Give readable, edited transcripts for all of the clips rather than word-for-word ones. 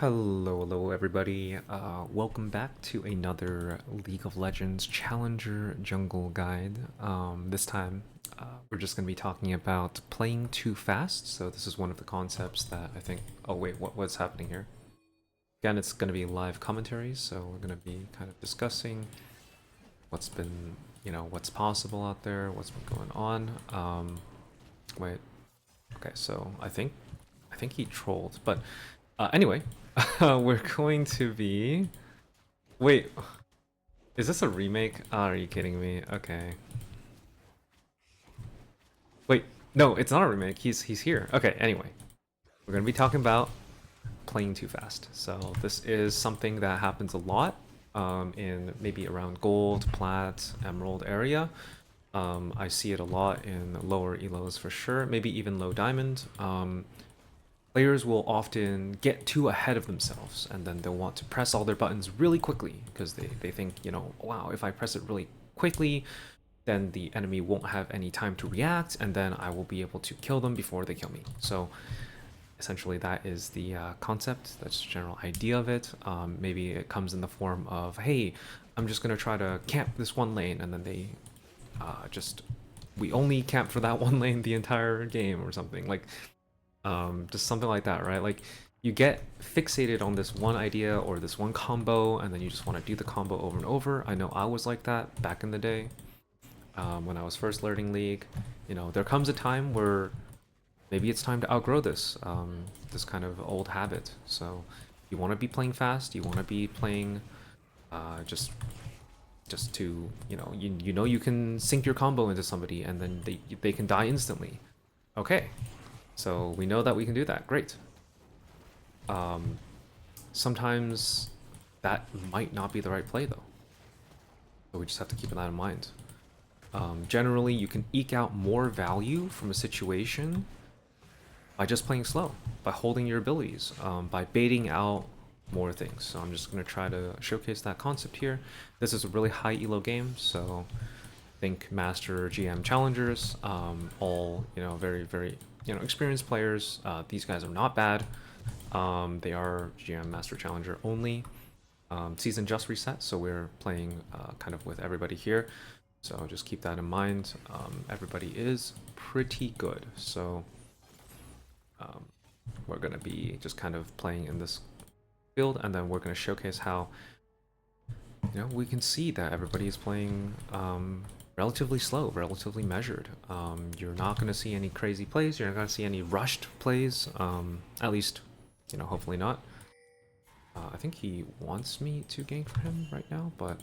Hello everybody. Welcome back to another League of Legends Challenger Jungle Guide. This time, we're just going to be talking about playing too fast. So this is one of the concepts that I think. Oh wait, what's happening here? Again, it's going to be live commentaries, so we're going to be kind of discussing what's been, what's possible out there, what's been going on. Wait. Okay, so I think he trolled, but anyway. We're going to be... Wait, is this a remake? Oh, are you kidding me? Okay. Wait, no, it's not a remake. He's here. Okay, anyway. We're going to be talking about playing too fast. So this is something that happens a lot in maybe around gold, plat, emerald area. I see it a lot in lower elos for sure, maybe even low diamond. Players will often get too ahead of themselves and then they'll want to press all their buttons really quickly because they think, wow, if I press it really quickly, then the enemy won't have any time to react and then I will be able to kill them before they kill me. So essentially that is the concept, that's the general idea of it. Maybe it comes in the form of, hey, I'm just going to try to camp this one lane, and then they we only camp for that one lane the entire game or something. Like, just something like that, right? Like, you get fixated on this one idea or this one combo and then you just want to do the combo over and over. I know I was like that back in the day, when I was first learning League. There comes a time where maybe it's time to outgrow this this kind of old habit. So you want to be playing fast, you want to be playing just to, you can sync your combo into somebody and then they can die instantly. Okay, so we know that we can do that. Great. Sometimes that might not be the right play though. So we just have to keep that in mind. Generally, you can eke out more value from a situation by just playing slow, by holding your abilities, by baiting out more things. So I'm just going to try to showcase that concept here. This is a really high elo game, so think Master, GM, Challengers, all, very, very, experienced players. These guys are not bad. They are GM, Master, Challenger only. Season just reset, so we're playing kind of with everybody here. So just keep that in mind. Everybody is pretty good, so we're going to be just kind of playing in this field, and then we're going to showcase how, we can see that everybody is playing relatively slow, relatively measured. You're not going to see any crazy plays, you're not going to see any rushed plays, at least, hopefully not. I think he wants me to gank for him right now, but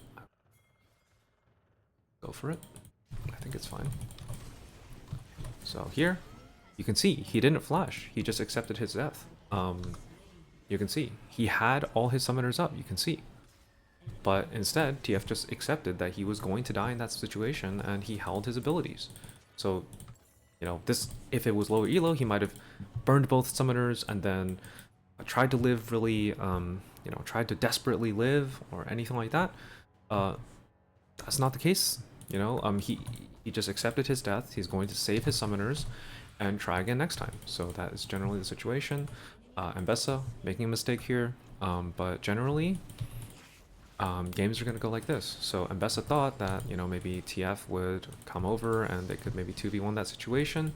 go for it. I think it's fine. So here, you can see he didn't flash, he just accepted his death. You can see he had all his summoners up, you can see. But instead, TF just accepted that he was going to die in that situation and he held his abilities. So, this, if it was lower elo, he might have burned both summoners and then tried to live really, tried to desperately live or anything like that. That's not the case. He just accepted his death. He's going to save his summoners and try again next time. So that is generally the situation. Ambessa making a mistake here, but generally, games are going to go like this. So Ambessa thought that, maybe TF would come over and they could maybe 2v1 that situation.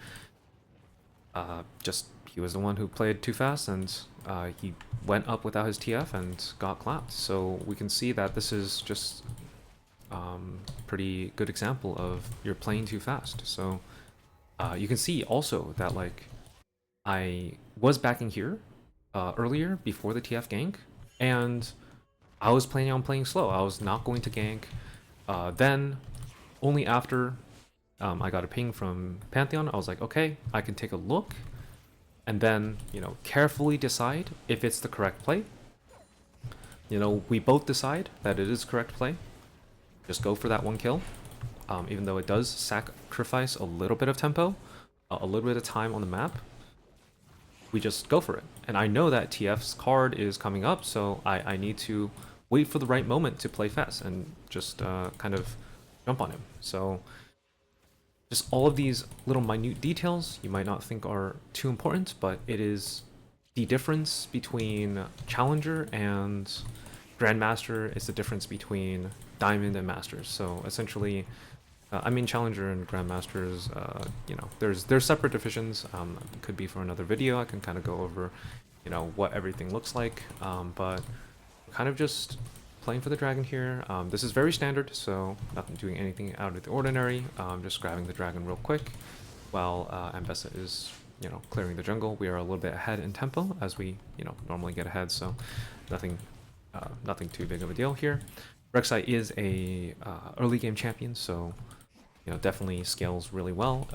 Just, he was the one who played too fast and he went up without his TF and got clapped. So we can see that this is just pretty good example of you're playing too fast. So you can see also that, like, I was backing here earlier before the TF gank, and I was planning on playing slow. I was not going to gank. Then, only after I got a ping from Pantheon, I was like, okay, I can take a look, and then, carefully decide if it's the correct play. We both decide that it is correct play. Just go for that one kill, even though it does sacrifice a little bit of tempo, a little bit of time on the map. We just go for it. And I know that TF's card is coming up, so I need to wait for the right moment to play fast and just kind of jump on him. So just all of these little minute details you might not think are too important, but it is the difference between Challenger and Grandmaster is the difference between Diamond and Masters. So essentially, I mean, Challenger and Grandmasters, you know, there's separate divisions. It could be for another video. I can kind of go over, you know, what everything looks like. But we're kind of just playing for the dragon here. This is very standard, so not doing anything out of the ordinary. Just grabbing the dragon real quick while Ambessa is, you know, clearing the jungle. We are a little bit ahead in tempo as we, you know, normally get ahead, so nothing too big of a deal here. Rek'Sai is a early game champion, so you know, definitely scales really well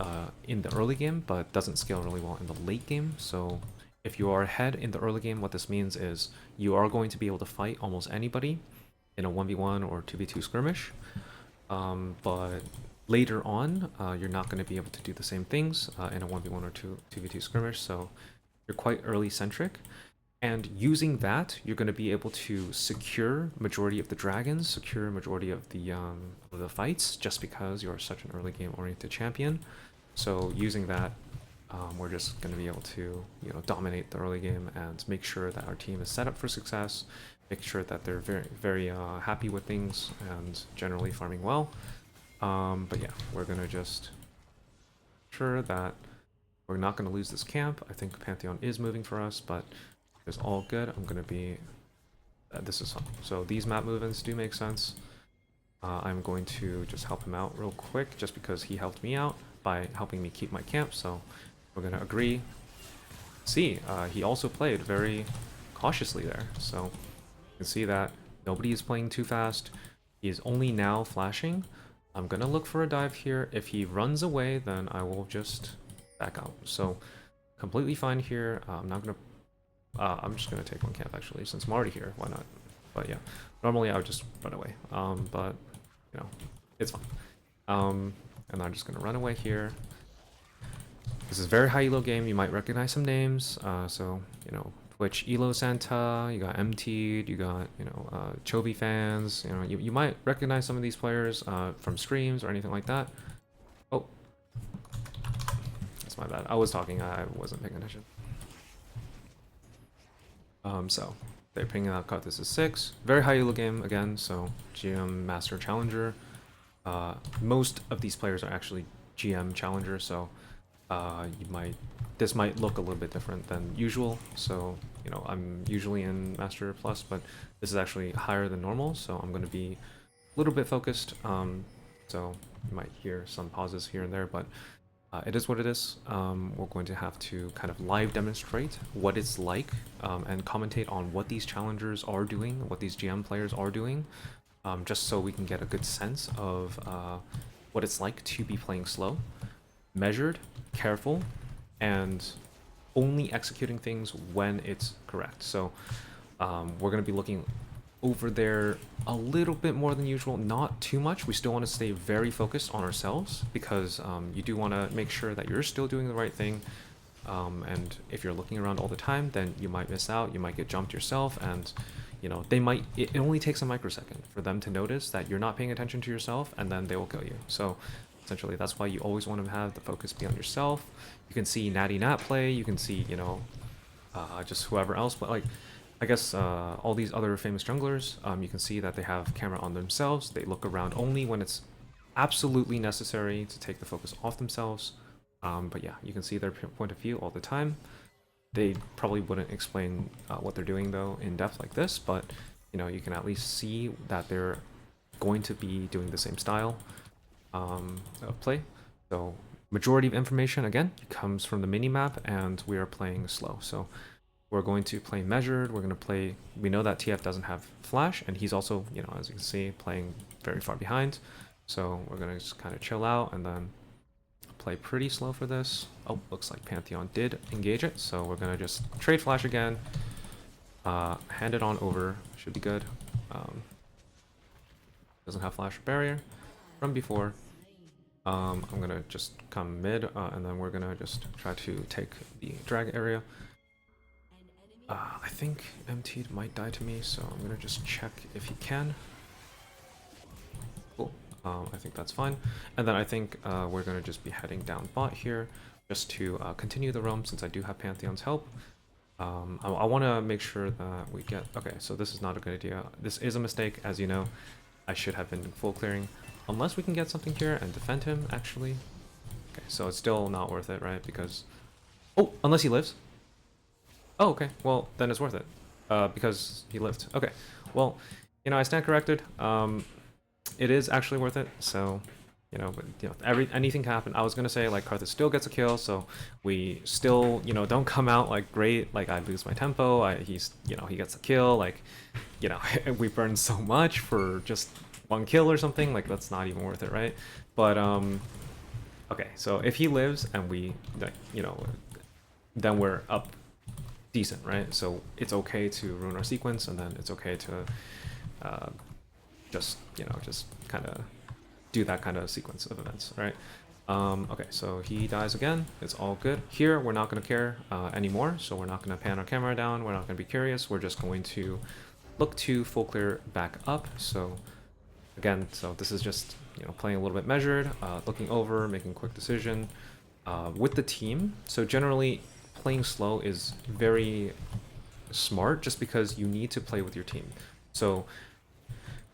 in the early game, but doesn't scale really well in the late game. So if you are ahead in the early game, what this means is you are going to be able to fight almost anybody in a 1v1 or 2v2 skirmish. But later on, you're not going to be able to do the same things in a 1v1 or 2v2 skirmish, so you're quite early centric. And using that, you're going to be able to secure majority of the dragons, secure majority of the fights, just because you're such an early game oriented champion. So using that, we're just going to be able to, you know, dominate the early game and make sure that our team is set up for success, make sure that they're very happy with things and generally farming well. But yeah, we're going to just ensure that we're not going to lose this camp. I think Pantheon is moving for us, but it's all good. I'm going to be... this is fun. So these map movements do make sense. I'm going to just help him out real quick, just because he helped me out by helping me keep my camp. So we're going to agree. See, he also played very cautiously there. So you can see that nobody is playing too fast. He is only now flashing. I'm going to look for a dive here. If he runs away, then I will just back out. So completely fine here. I'm not going to... I'm just going to take one camp, actually, since I'm already here. Why not? But yeah, normally I would just run away. But, you know, it's fine. And I'm just going to run away here. This is a very high elo game. You might recognize some names. So, you know, Twitch Elo Santa, you got MT'd, you got, you know, Chovy fans. You know, you might recognize some of these players from streams or anything like that. Oh. That's my bad. I was talking. I wasn't paying attention. So they're picking out cut. This is 6. Very high elo game again. So GM, Master, Challenger. Most of these players are actually GM, Challenger. So this might look a little bit different than usual. So you know, I'm usually in Master Plus, but this is actually higher than normal. So I'm going to be a little bit focused. So you might hear some pauses here and there, but it is what it is. We're going to have to kind of live demonstrate what it's like and commentate on what these challengers are doing, what these GM players are doing, just so we can get a good sense of what it's like to be playing slow, measured, careful, and only executing things when it's correct. So we're going to be looking over there a little bit more than usual, not too much. We still want to stay very focused on ourselves, because you do want to make sure that you're still doing the right thing. And if you're looking around all the time, then you might miss out, you might get jumped yourself, and you know, it only takes a microsecond for them to notice that you're not paying attention to yourself, and then they will kill you. So essentially, that's why you always want to have the focus be on yourself. You can see Natty Nat play, you can see, you know, just whoever else, but like, I guess all these other famous junglers, you can see that they have camera on themselves. They look around only when it's absolutely necessary to take the focus off themselves. But yeah, you can see their point of view all the time. They probably wouldn't explain what they're doing though in depth like this, but you know, you can at least see that they're going to be doing the same style of play. So majority of information again comes from the mini map, and we are playing slow. So we're going to play measured. We're going to play... We know that TF doesn't have flash, and he's also, you know, as you can see, playing very far behind. So we're going to just kind of chill out and then play pretty slow for this. Oh, looks like Pantheon did engage it, so we're going to just trade flash again. Hand it on over. Should be good. Doesn't have flash barrier from before. I'm going to just come mid, and then we're going to just try to take the drag area. I think MT might die to me, so I'm gonna just check if he can. Cool. I think that's fine. And then I think we're gonna just be heading down bot here, just to continue the roam, since I do have Pantheon's help. I want to make sure that we get... Okay, so this is not a good idea. This is a mistake, as you know. I should have been full clearing. Unless we can get something here and defend him, actually. Okay, so it's still not worth it, right? Because... Oh, unless he lives. Oh, okay. Well, then it's worth it. Because he lived. Okay. Well, you know, I stand corrected. It is actually worth it, so... You know, but you know, anything can happen. I was gonna say like Karthus still gets a kill, so we still, you know, don't come out like great. Like I lose my tempo. He's, you know, he gets a kill. Like, you know, we burn so much for just one kill or something. Like that's not even worth it, right? But okay. So if he lives and we, like, you know, then we're up decent, right? So it's okay to ruin our sequence, and then it's okay to just, you know, just kind of do that kind of sequence of events, right? Okay, so he dies again. It's all good. Here, we're not going to care anymore, so we're not going to pan our camera down. We're not going to be curious. We're just going to look to full clear back up. So again, so this is just, you know, playing a little bit measured, looking over, making a quick decision with the team. So generally, playing slow is very smart just because you need to play with your team. So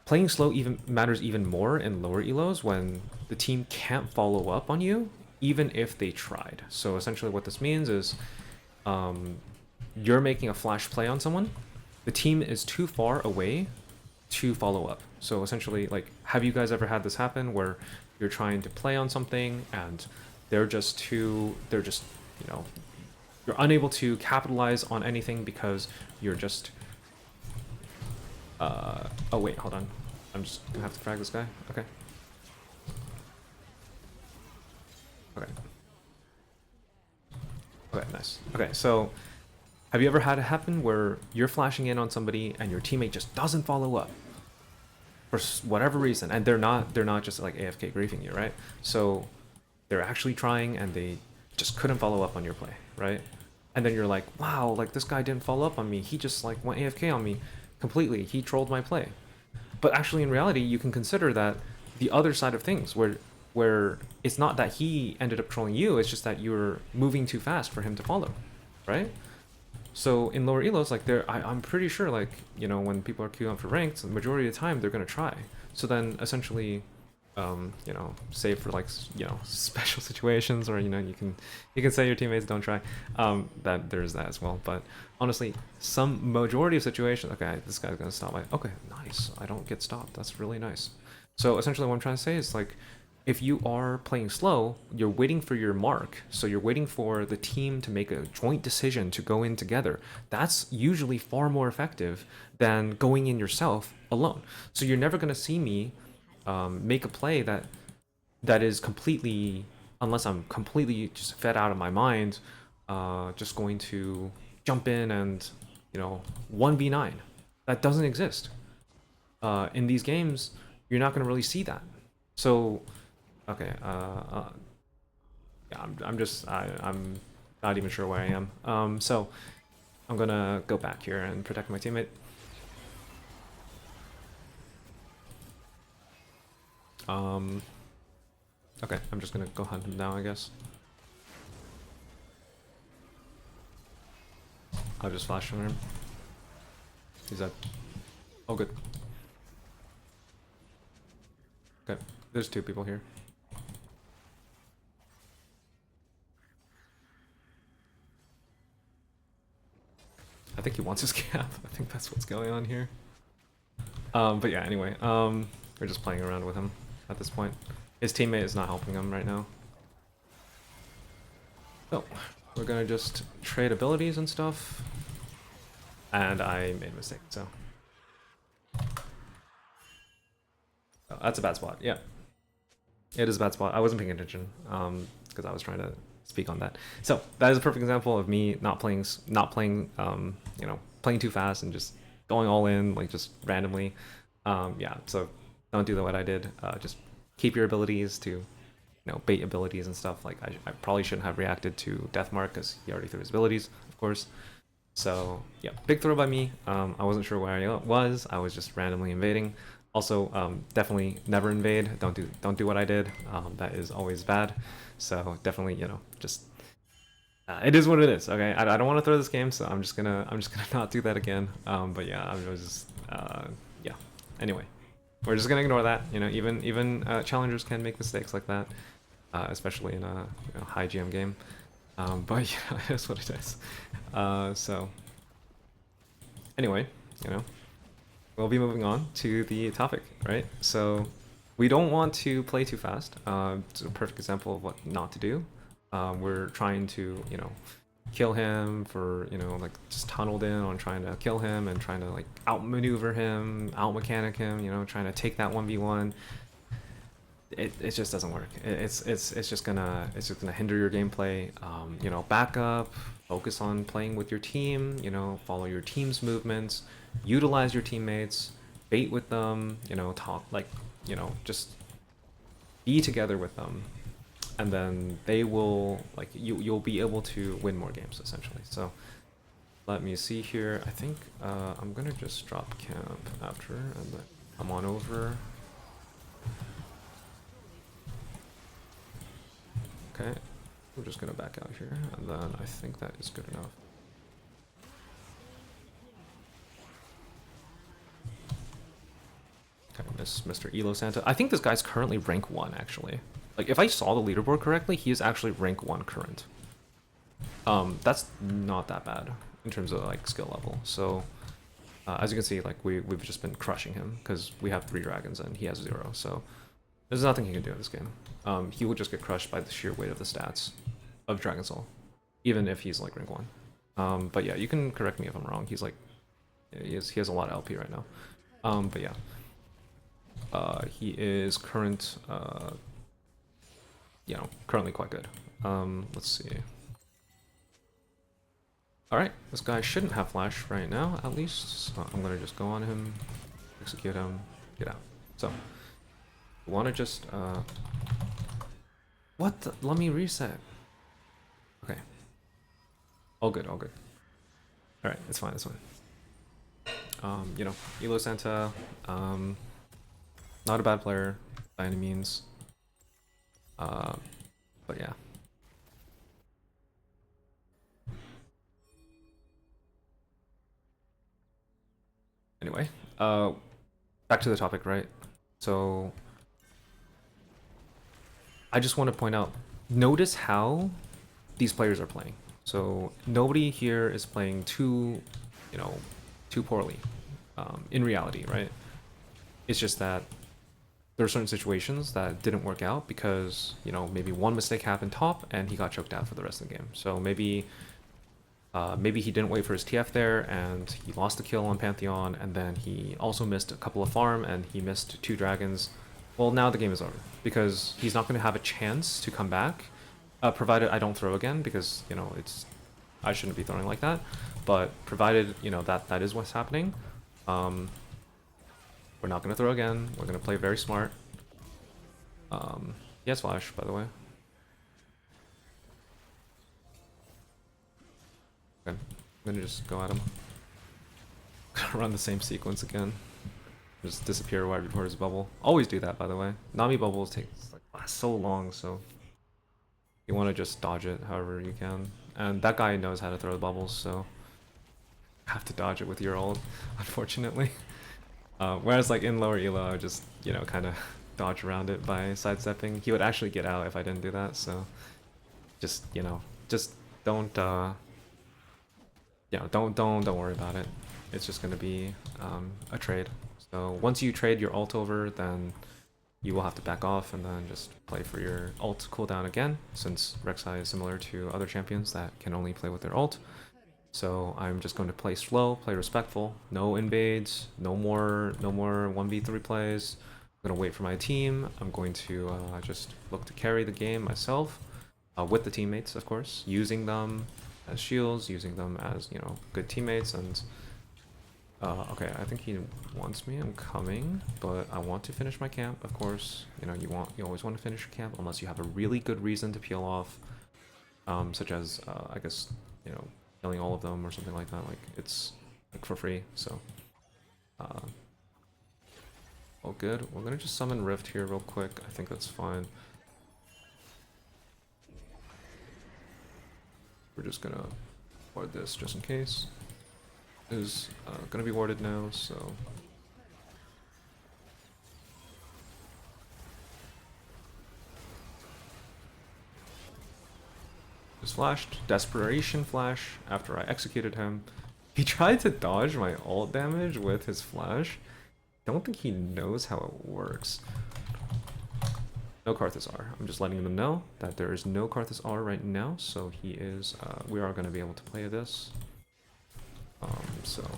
playing slow even matters even more in lower elos when the team can't follow up on you, even if they tried. So essentially what this means is you're making a flash play on someone, the team is too far away to follow up. So essentially, like, have you guys ever had this happen where you're trying to play on something and they're just, you know, you're unable to capitalize on anything because you're just... oh wait, hold on. I'm just gonna have to frag this guy. Okay. Okay. Okay, nice. Okay, so have you ever had it happen where you're flashing in on somebody and your teammate just doesn't follow up for whatever reason, and they're not just like AFK griefing you, right? So they're actually trying and they just couldn't follow up on your play, right? And then you're like, wow, like this guy didn't follow up on me. He just like went AFK on me completely. He trolled my play. But actually, in reality, you can consider that the other side of things, where it's not that he ended up trolling you, it's just that you're moving too fast for him to follow, right? So in lower elos, like I'm pretty sure, like, you know, when people are queuing up for ranked, the majority of the time they're gonna try. So then essentially, you know, save for like, you know, special situations, or, you know, you can say your teammates don't try. That there's that as well. But honestly, some majority of situations, okay, this guy's gonna stop. Okay, nice. I don't get stopped. That's really nice. So essentially, what I'm trying to say is, like, if you are playing slow, you're waiting for your mark. So you're waiting for the team to make a joint decision to go in together. That's usually far more effective than going in yourself alone. So you're never gonna see me make a play that is completely, unless I'm completely just fed out of my mind, just going to jump in and, you know, 1v9. That doesn't exist. In these games, you're not going to really see that. So, okay, yeah, I'm not even sure where I am. So I'm gonna go back here and protect my teammate. Okay, I'm just gonna go hunt him down, I guess. I'll just flash on him. He's dead. Oh, good. Okay, there's two people here. I think he wants his cap. I think that's what's going on here. But yeah, anyway, we're just playing around with him at this point. His teammate is not helping him right now. So, we're gonna just trade abilities and stuff. And I made a mistake, so. Oh, that's a bad spot, yeah. It is a bad spot. I wasn't paying attention, because I was trying to speak on that. So, that is a perfect example of me not playing, you know, playing too fast and just going all in, like, just randomly. Yeah, so don't do what I did. Just keep your abilities to, you know, bait abilities and stuff. Like, I probably shouldn't have reacted to Deathmark because he already threw his abilities, of course. So yeah, big throw by me. I wasn't sure where I was. I was just randomly invading. Also, definitely never invade. Don't do what I did. That is always bad. So definitely, you know, just It is what it is. Okay, I don't want to throw this game, so I'm just gonna not do that again. But yeah, I was just yeah. Anyway, we're just gonna ignore that. You know, even challengers can make mistakes like that, especially in a high GM game. But yeah, that's what it is. So anyway, you know, we'll be moving on to the topic, right? So we don't want to play too fast. It's a perfect example of what not to do. We're trying to, kill him for, like just tunneled in on trying to kill him and trying to like outmaneuver him, outmechanic him, trying to take that 1v1. It just doesn't work. It's just gonna hinder your gameplay. Back up, focus on playing with your team. Follow your team's movements, utilize your teammates, bait with them. Talk like, just be together with them, and then they will like you'll be able to win more games essentially. So let me see here. I think I'm gonna just drop camp after and then come on over. Okay, we're just gonna back out here, and then I think that is good enough. Okay, Mr. Elo Santa. I think this guy's currently rank 1, actually. Like, if I saw the leaderboard correctly, he is actually rank 1 current. That's not that bad in terms of, like, skill level. So, as you can see, like, we've just been crushing him, because we have 3 dragons and he has 0, so there's nothing he can do in this game. He will just get crushed by the sheer weight of the stats of Dragon Soul, even if he's like rank 1. But yeah, you can correct me if I'm wrong. He's like, he has a lot of LP right now. But yeah, he is currently quite good. Let's see. All right, this guy shouldn't have flash right now, at least. So I'm gonna just go on him, execute him, get out. So. Want to just what let me reset. Okay, all good, all right, it's fine. Elo Santa, not a bad player by any means, but yeah. Anyway, back to the topic, right? So I just want to point out, notice how these players are playing. So nobody here is playing too poorly, in reality, right? It's just that there are certain situations that didn't work out because, maybe one mistake happened top and he got choked out for the rest of the game. So maybe he didn't wait for his TF there and he lost the kill on Pantheon, and then he also missed a couple of farm and he missed 2 dragons. Well, now the game is over because he's not going to have a chance to come back, provided I don't throw again, because I shouldn't be throwing like that. But provided that is what's happening, we're not going to throw again. We're going to play very smart. He has flash, by the way. Okay, I'm gonna just go at him. Run the same sequence again. Just disappear right before his bubble. Always do that, by the way. Nami bubbles last so long, so you want to just dodge it however you can. And that guy knows how to throw the bubbles, so have to dodge it with your ult, unfortunately. Whereas like in lower elo, I would just kind of dodge around it by sidestepping. He would actually get out if I didn't do that. So just don't don't worry about it. It's just gonna be a trade. So once you trade your ult over, then you will have to back off and then just play for your ult cooldown again, since Rek'Sai is similar to other champions that can only play with their ult. So I'm just going to play slow, play respectful, no invades, no more 1v3 plays. I'm gonna wait for my team. I'm going to just look to carry the game myself, with the teammates, of course, using them as shields, using them as good teammates. And okay, I think he wants me. I'm coming, but I want to finish my camp, of course. You always want to finish your camp unless you have a really good reason to peel off, such as I guess killing all of them or something like that. Like it's like for free. So all good. We're gonna just summon Rift here real quick. I think that's fine. We're just gonna ward this just in case. Is gonna be warded now, so. Just flashed. Desperation flash after I executed him. He tried to dodge my ult damage with his flash. Don't think he knows how it works. No Karthus R. I'm just letting them know that there is no Karthus R right now, so he is. We are going to be able to play this. So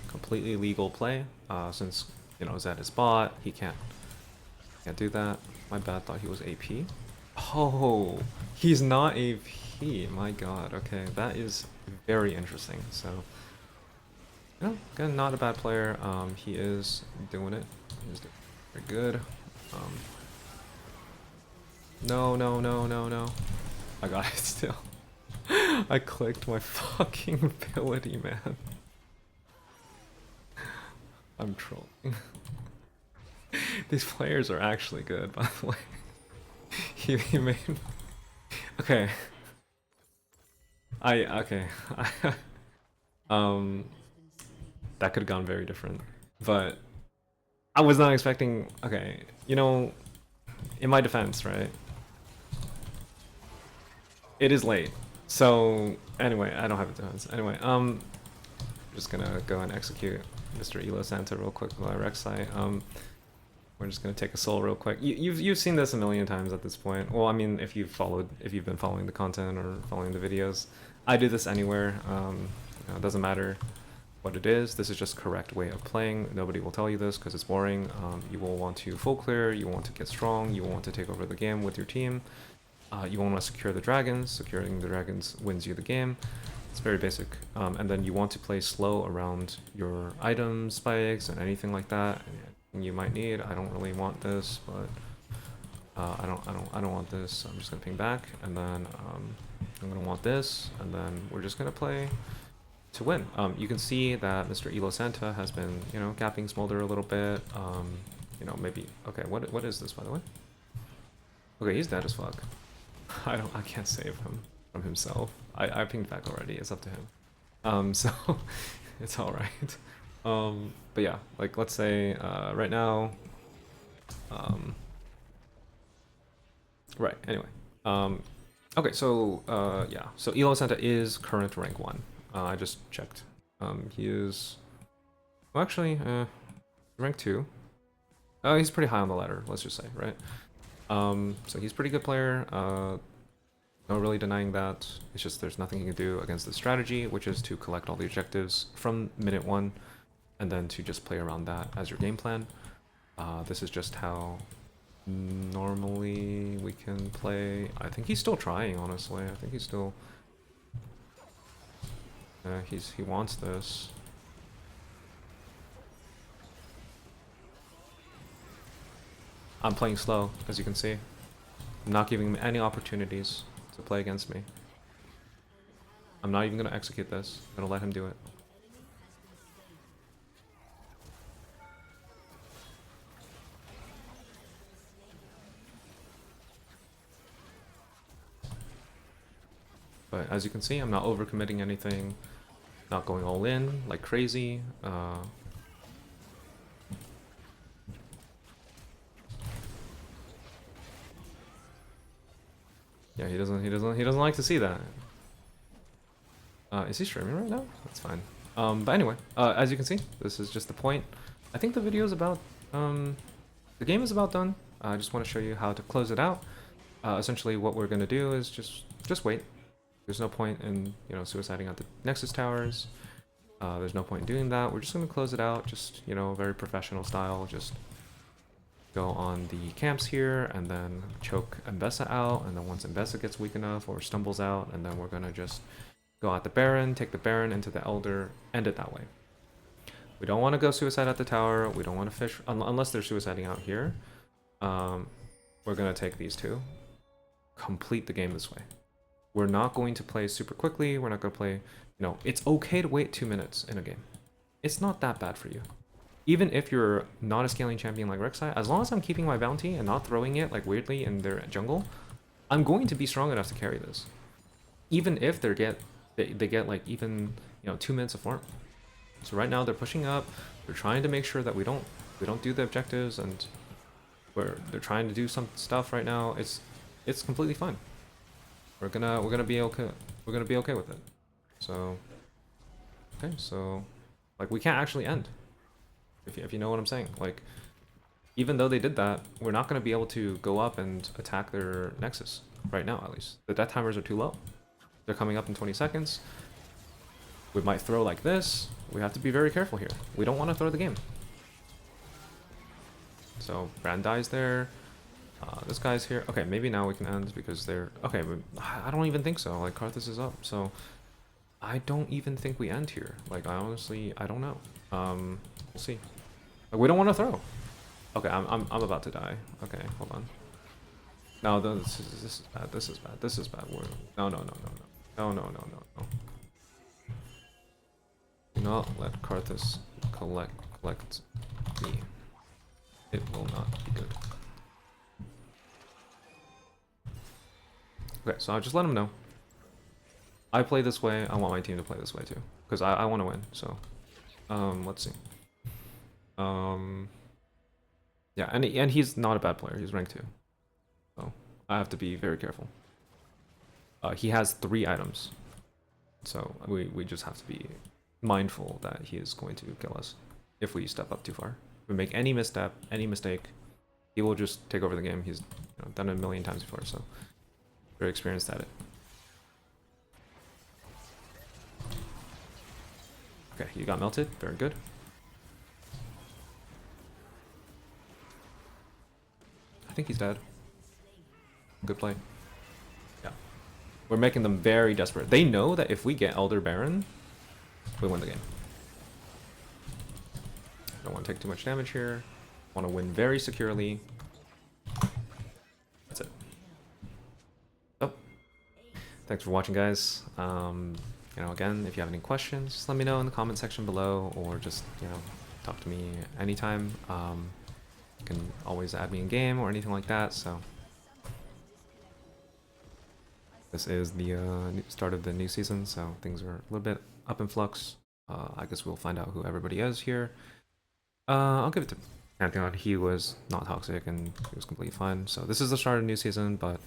completely legal play. Since you know Zed is bot, he can't do that. My bad. Thought he was AP. Oh, he's not AP. My God. Okay, that is very interesting. So, you know, again, not a bad player. He is doing it. He's doing very good. No, no, no, no, no. I got it still. I clicked my fucking ability, man. I'm trolling. These players are actually good, by the way. He made... Okay. Okay. That could have gone very different. But I was not expecting... Okay, you know, in my defense, right? It is late. So, anyway, I don't have a defense. Anyway, I'm just gonna go and execute Mr. Elo Santa real quick with my Rek'Sai. We're just gonna take a soul real quick. You've seen this a million times at this point. Well, I mean, if you've been following the content or following the videos, I do this anywhere. It doesn't matter what it is. This is just correct way of playing. Nobody will tell you this because it's boring. You will want to full clear. You want to get strong. You will want to take over the game with your team. You want to secure the dragons. Securing the dragons wins you the game. It's very basic. And then you want to play slow around your items, spikes, and anything like that. You might need. I don't really want this, but I don't want this. So I'm just gonna ping back, and then I'm gonna want this, and then we're just gonna play to win. You can see that Mr. Elo Santa has been, you know, gapping Smolder a little bit. You know, maybe. Okay, what is this, by the way? Okay, he's dead as fuck. I can't save him from himself. I pinged back already. It's up to him. So it's all right. But yeah, like let's say right now. Right. Anyway. Okay. So yeah. So Elo Santa is current rank 1. I just checked. He is. Well, actually, rank 2. Oh, he's pretty high on the ladder. Let's just say, right? So he's a pretty good player. No really denying that. It's just there's nothing he can do against the strategy, which is to collect all the objectives from minute 1, and then to just play around that as your game plan. This is just how normally we can play. I think he's still trying, honestly. I think he's still... he wants this. I'm playing slow, as you can see. I'm not giving him any opportunities to play against me. I'm not even going to execute this. I'm going to let him do it. But as you can see, I'm not overcommitting anything. Not going all in like crazy. Yeah, he doesn't like to see that. Is he streaming right now? That's fine. But anyway, as you can see, this is just the point. I think the video is about, the game is about done. I just want to show you how to close it out. Essentially what we're gonna do is just wait. There's no point in, you know, suiciding at the Nexus towers. There's no point in doing that. We're just gonna close it out, just, you know, very professional style. Just go on the camps here and then choke Ambessa out, and then once Ambessa gets weak enough or stumbles out, and then we're gonna just go at the Baron, take the Baron into the Elder, end it that way. We don't want to go suicide at the tower. We don't want to fish unless they're suiciding out here. We're gonna take these two, complete the game this way. We're not going to play super quickly. We're not gonna play, you know, it's okay to wait 2 minutes in a game. It's not that bad for you. Even if you're not a scaling champion like Rek'Sai, as long as I'm keeping my bounty and not throwing it like weirdly in their jungle, I'm going to be strong enough to carry this. even if they get like even 2 minutes of farm. So right now they're pushing up. They're trying to make sure that we don't do the objectives, and they're trying to do some stuff right now. It's completely fine. We're gonna be okay. We're gonna be okay with it. So okay, so like we can't actually end, if you know what I'm saying. Like even though they did that, we're not gonna be able to go up and attack their Nexus right now. At least the death timers are too low. They're coming up in 20 seconds. We might throw like this. We have to be very careful here. We don't want to throw the game. So Brand dies there. This guy's here. Okay, maybe now we can end because they're... Okay, but I don't even think so. Like, Karthus is up, so... I don't even think we end here. Like, I don't know. We'll see. Like, we don't want to throw. Okay, I'm about to die. Okay, hold on. No, this is bad. This is bad. This is bad. No. No. Do not let Karthus collect me. It will not be good. Okay, so I'll just let him know. I play this way. I want my team to play this way too, because I want to win. So, let's see. Yeah, and he's not a bad player. He's rank 2, so I have to be very careful. He has 3 items, so we just have to be mindful that he is going to kill us if we step up too far. If we make any misstep, any mistake, he will just take over the game. He's done it a million times before, so very experienced at it. Okay, you got melted. Very good. I think he's dead. Good play. Yeah. We're making them very desperate. They know that if we get Elder Baron, we win the game. Don't want to take too much damage here. Want to win very securely. That's it. Oh. Thanks for watching, guys. Again, if you have any questions, just let me know in the comment section below, or just, talk to me anytime. You can always add me in game or anything like that, so. This is the start of the new season, so things are a little bit up in flux. I guess we'll find out who everybody is here. I'll give it to Pantheon. He was not toxic and he was completely fine. So this is the start of the new season, but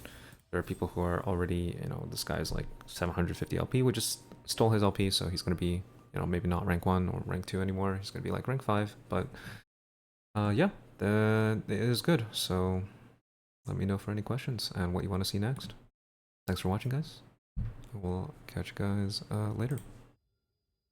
there are people who are already, this guy's like 750 LP. We just stole his LP, so he's going to be, maybe not rank 1 or rank 2 anymore. He's going to be like rank 5, but yeah, it is good. So let me know for any questions and what you want to see next. Thanks for watching, guys. We'll catch you guys later.